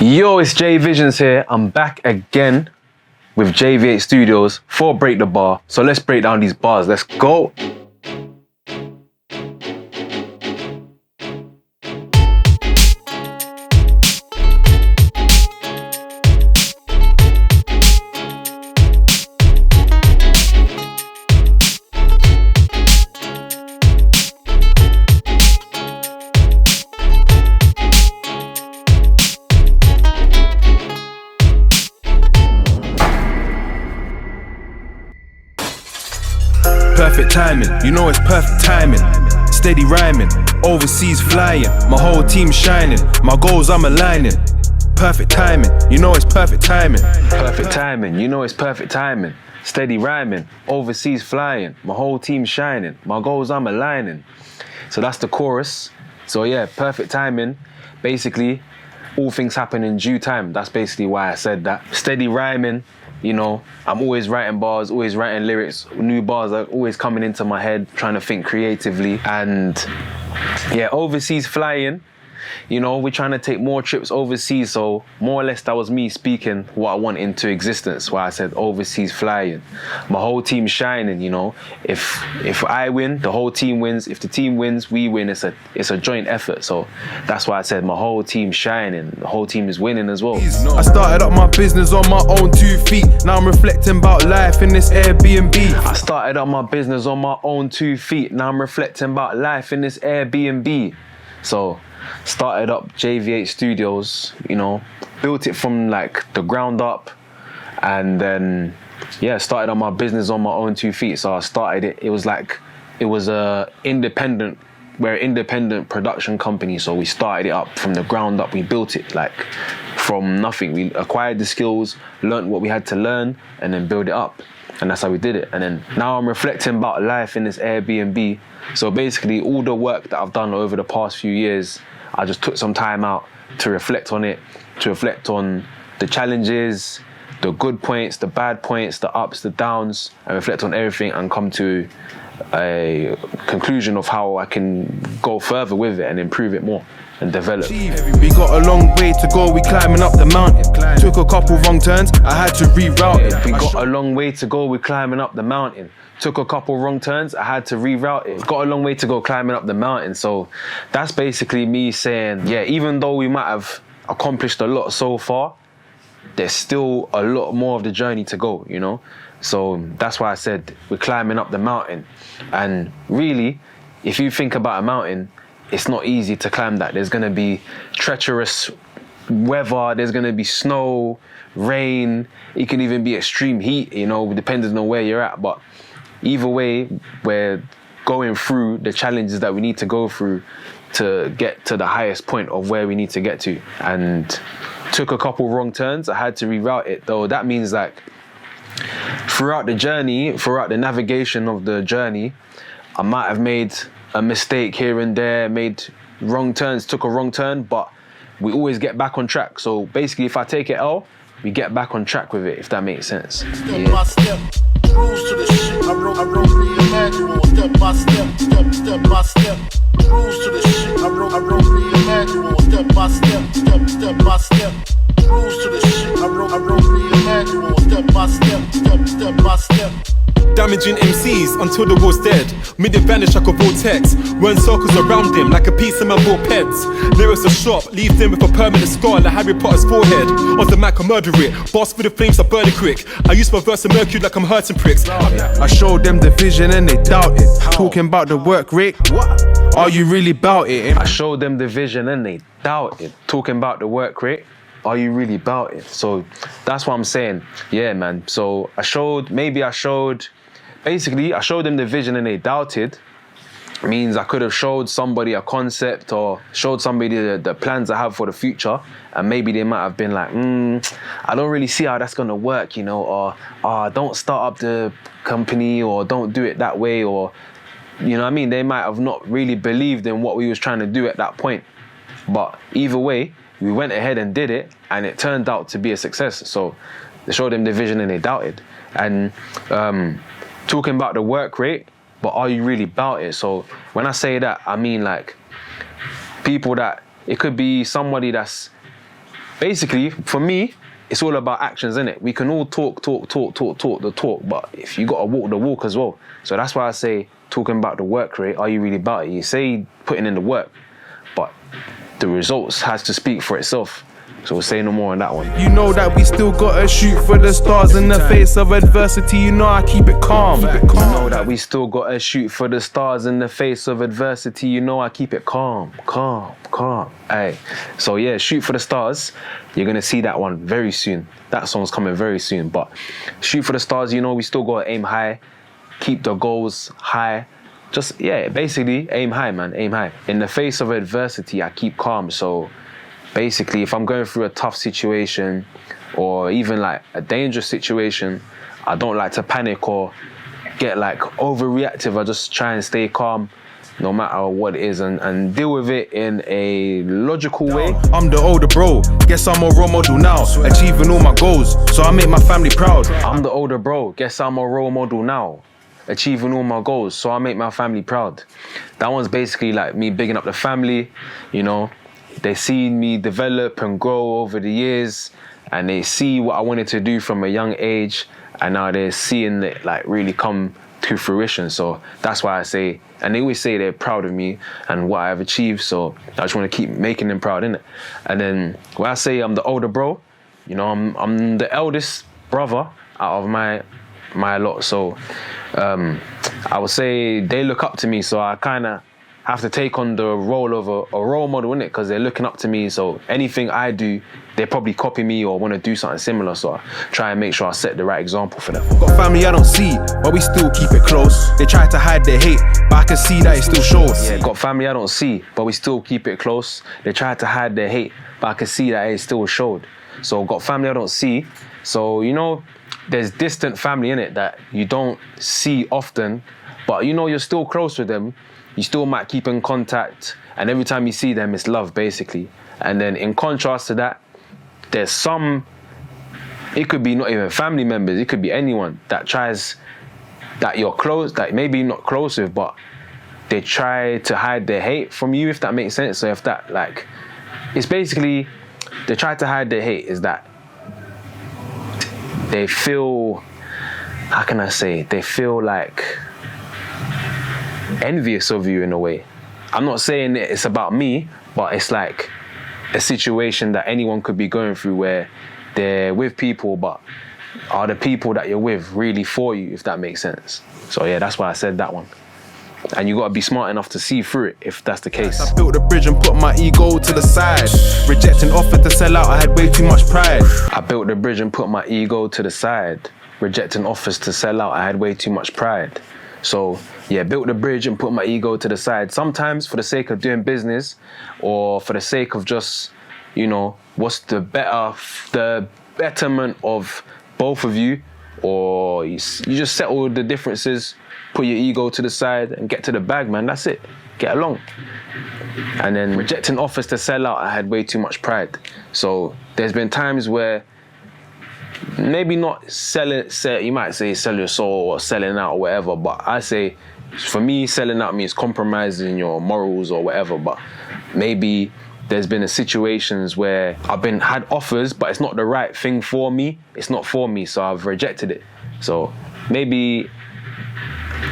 Yo, it's J Visions here. I'm back again with JV8 Studios for Break the Bar. So let's break down these bars. Let's go. Perfect timing, you know it's perfect timing. Steady rhyming, overseas flying. My whole team shining, my goals I'm aligning. Perfect timing, you know it's perfect timing. Perfect timing, you know it's perfect timing. Steady rhyming, overseas flying. My whole team shining, my goals I'm aligning. So that's the chorus. So yeah, perfect timing. Basically, all things happen in due time. That's basically why I said that. Steady rhyming. You know, I'm always writing bars, always writing lyrics, new bars are always coming into my head, trying to think creatively. And yeah, overseas flying, you know, we're trying to take more trips overseas. So more or less that was me speaking what I want into existence, why I said overseas flying. My whole team shining, you know. If I win, the whole team wins. If the team wins, we win. It's a joint effort. So that's why I said my whole team shining. The whole team is winning as well. I started up my business on my own 2 feet. Now I'm reflecting about life in this Airbnb. I started up my business on my own 2 feet. Now I'm reflecting about life in this Airbnb. So started up JV8 Studios, you know, built it from like the ground up, and then yeah, started on my business on my own 2 feet. So I started it. It was we're an independent production company. So we started it up from the ground up. We built it like from nothing. We acquired the skills, learned what we had to learn, and then build it up. And that's how we did it. And then now I'm reflecting about life in this Airbnb. So basically all the work that I've done over the past few years, I just took some time out to reflect on it, to reflect on the challenges, the good points, the bad points, the ups, the downs, and reflect on everything and come to a conclusion of how I can go further with it and improve it more and develop. We got a long way to go, we climbing up the mountain. Took a couple wrong turns, I had to reroute it. We got a long way to go, we're climbing up the mountain. Took a couple wrong turns, I had to reroute it. Got a long way to go climbing up the mountain. So that's basically me saying, yeah, even though we might have accomplished a lot so far, there's still a lot more of the journey to go, you know? So that's why I said we're climbing up the mountain. And really, if you think about a mountain, it's not easy to climb that. There's gonna be treacherous weather, there's gonna be snow, rain, it can even be extreme heat, you know, depending on where you're at. But either way, we're going through the challenges that we need to go through to get to the highest point of where we need to get to. And took a couple wrong turns, I had to reroute it, though. That means like throughout the journey, throughout the navigation of the journey, I might have made a mistake here and there, made wrong turns, took a wrong turn, but we always get back on track. So basically, if I take it L, we get back on track with it, if that makes sense. Step by step, rules to the shit. I wrote me a manual. Step by step, step by step, rules to the shit. I wrote me a manual. Step by step by step, rules to the shit. I wrote me a manual. Step by step by step. Damaging MCs until the war's dead. Made it vanish like a vortex. Run circles around him like a piece of my bought pets. Lyrics are sharp, leave them with a permanent scar like Harry Potter's forehead. On the mic I murder it, boss for the flames I burn it quick. I use my verse and mercury like I'm hurting pricks. I showed them the vision and they doubt it. Talking about the work rate, what? Are you really bout it? I showed them the vision and they doubt it. Talking about the work rate, are you really about it? So that's what I'm saying. Yeah, man. So I showed them the vision and they doubted. It means I could have showed somebody a concept or showed somebody the plans I have for the future, and maybe they might have been like, I don't really see how that's gonna work, you know, or don't start up the company, or don't do it that way, or, you know what I mean? They might have not really believed in what we was trying to do at that point. But either way, we went ahead and did it, and it turned out to be a success. So they showed them the vision and they doubted. And talking about the work rate, but are you really about it? So when I say that, I mean like people that, it could be somebody that's basically, for me, it's all about actions, innit? We can all talk the talk, but if you gotta walk the walk as well. So that's why I say, talking about the work rate, are you really about it? You say putting in the work, but the results has to speak for itself. So we'll say no more on that one. You know that we still gotta shoot for the stars in the face of adversity. You know I keep it calm. You know that we still gotta shoot for the stars in the face of adversity. You know I keep it calm. Hey, so yeah, shoot for the stars. You're gonna see that one very soon. That song's coming very soon. But shoot for the stars. You know we still gotta aim high, keep the goals high. Just yeah, basically aim high, man. Aim high. In the face of adversity, I keep calm. So basically, if I'm going through a tough situation or even like a dangerous situation, I don't like to panic or get like overreactive. I just try and stay calm no matter what it is and deal with it in a logical way. I'm the older bro, guess I'm a role model now, achieving all my goals, so I make my family proud. I'm the older bro, guess I'm a role model now, achieving all my goals, so I make my family proud. That one's basically like me bigging up the family, you know. They see me develop and grow over the years, and they see what I wanted to do from a young age, and now they're seeing it like really come to fruition. So that's why I say, and they always say they're proud of me and what I've achieved, so I just want to keep making them proud, innit? And then when I say I'm the older bro, you know, I'm the eldest brother out of my lot, so I would say they look up to me, so I kind of have to take on the role of a role model, innit? Because they're looking up to me, so anything I do, they probably copy me or want to do something similar, so I try and make sure I set the right example for them. Got family I don't see, but we still keep it close. They try to hide their hate, but I can see that it still shows. Yeah, got family I don't see, but we still keep it close. They try to hide their hate, but I can see that it still showed. So got family I don't see, so you know, there's distant family, innit, that you don't see often, but you know you're still close with them. You still might keep in contact, and every time you see them, it's love, basically. And then in contrast to that, there's some, it could be not even family members, it could be anyone that tries, that you're close, that maybe you're not close with, but they try to hide their hate from you, if that makes sense. So if that, like, it's basically, they try to hide their hate is that they feel, how can I say, they feel like envious of you in a way. I'm not saying that it's about me, but it's like a situation that anyone could be going through where they're with people, but are the people that you're with really for you, if that makes sense? So yeah, that's why I said that one. And you got to be smart enough to see through it if that's the case. I built a bridge and put my ego to the side. Rejecting offers to sell out, I had way too much pride. I built the bridge and put my ego to the side. Rejecting offers to sell out, I had way too much pride. So yeah, built the bridge and put my ego to the side. Sometimes for the sake of doing business, or for the sake of just, you know, what's the betterment of both of you, or you just settle the differences, put your ego to the side and get to the bag, man. That's it. Get along. And then rejecting offers to sell out, I had way too much pride. So there's been times where maybe not you might say sell your soul or selling out or whatever, but I say, for me, selling out means compromising your morals or whatever. But maybe there's been situations where I've had offers, but it's not the right thing for me. It's not for me, so I've rejected it. So maybe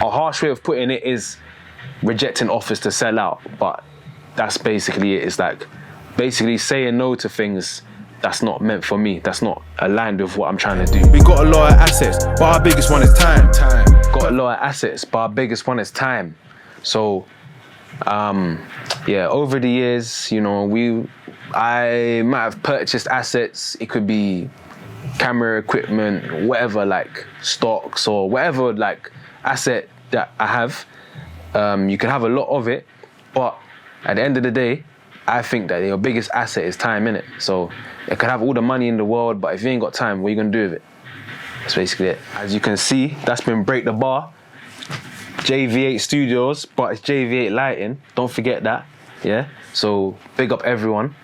a harsh way of putting it is rejecting offers to sell out, but that's basically it. It's like basically saying no to things that's not meant for me, that's not aligned with what I'm trying to do. We got a lot of assets, but our biggest one is time. Got a lot of assets, but our biggest one is time. So, yeah, over the years, you know, I might have purchased assets. It could be camera equipment, whatever, like stocks or whatever, like asset that I have. You can have a lot of it, but at the end of the day, I think that your biggest asset is time, innit? So you can have all the money in the world, but if you ain't got time, what are you gonna do with it? That's basically it. As you can see, that's been Break the Bar. JV8 Studios, but it's JV8 Lighting. Don't forget that, yeah? So big up everyone.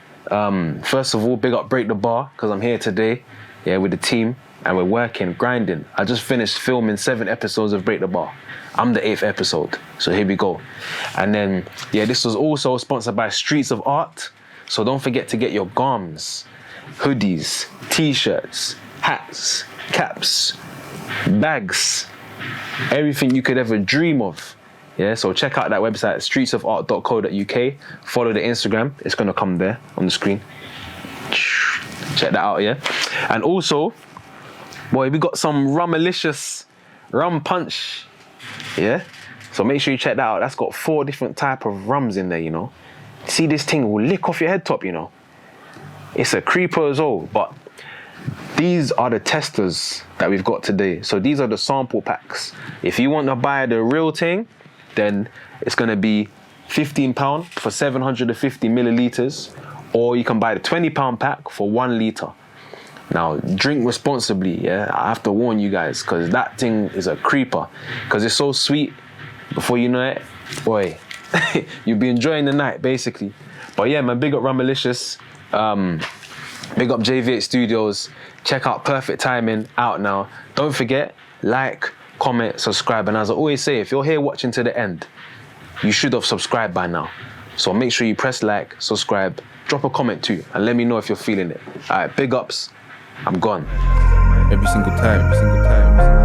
First of all, big up Break the Bar, because I'm here today, yeah, with the team, and we're working, grinding. I just finished filming 7 episodes of Break the Bar. I'm the 8th episode, so here we go. And then, yeah, this was also sponsored by Streets of Art, so don't forget to get your garms. hoodies, t-shirts, hats, caps, bags, everything you could ever dream of. Yeah, so check out that website, streetsofart.co.uk. Follow the Instagram, it's gonna come there on the screen. Check that out, yeah. And also, boy, we got some Rumalicious rum punch, yeah. So make sure you check that out. That's got 4 different type of rums in there, you know. See, this thing will lick off your head top, you know. It's a creeper as well, but these are the testers that we've got today. So these are the sample packs. If you want to buy the real thing, then it's gonna be £15 for 750 milliliters, or you can buy the £20 pack for 1 liter. Now, drink responsibly, yeah? I have to warn you guys, because that thing is a creeper. Because it's so sweet, before you know it, boy, you'll be enjoying the night, basically. But yeah, man, big up Rumalicious, big up JV8 Studios. Check out Perfect Timing, out now. Don't forget, like, comment, subscribe. And as I always say, if you're here watching to the end, you should have subscribed by now. So make sure you press like, subscribe, drop a comment too, and let me know if you're feeling it. All right, big ups. I'm gone. Every single time, every single time, every single time.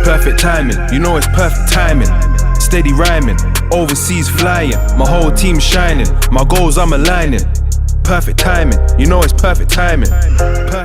Perfect timing, you know it's perfect timing. Steady rhyming, overseas flying. My whole team shining, my goals I'm aligning. Perfect timing, you know it's perfect timing. Perfect.